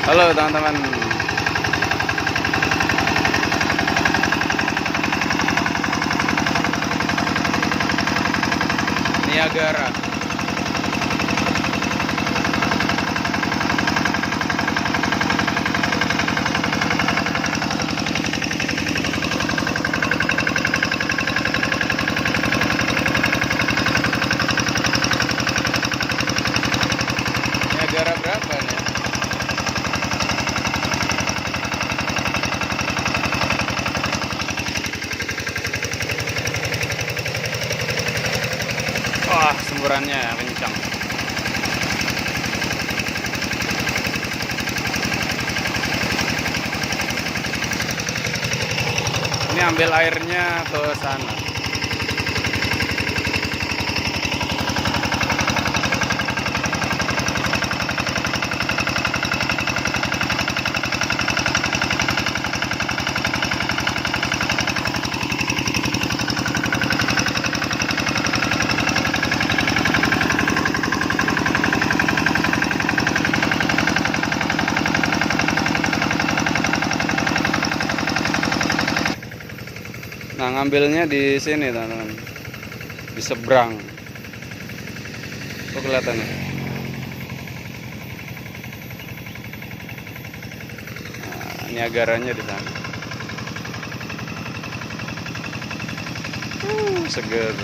Halo teman-teman. Niagara. Niagara berapa nih? Wah, semburannya kencang. Ini ambil airnya ke sana. Nah, ngambilnya di sini, teman-teman. Di seberang. Tuh kelihatannya. Nah, Niagaranya di sana. Seger.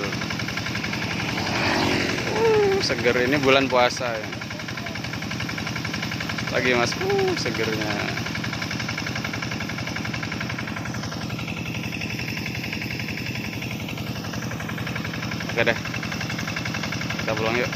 Seger, ini bulan puasa ya. Lagi Mas, segernya. Oke deh, kita pulang yuk.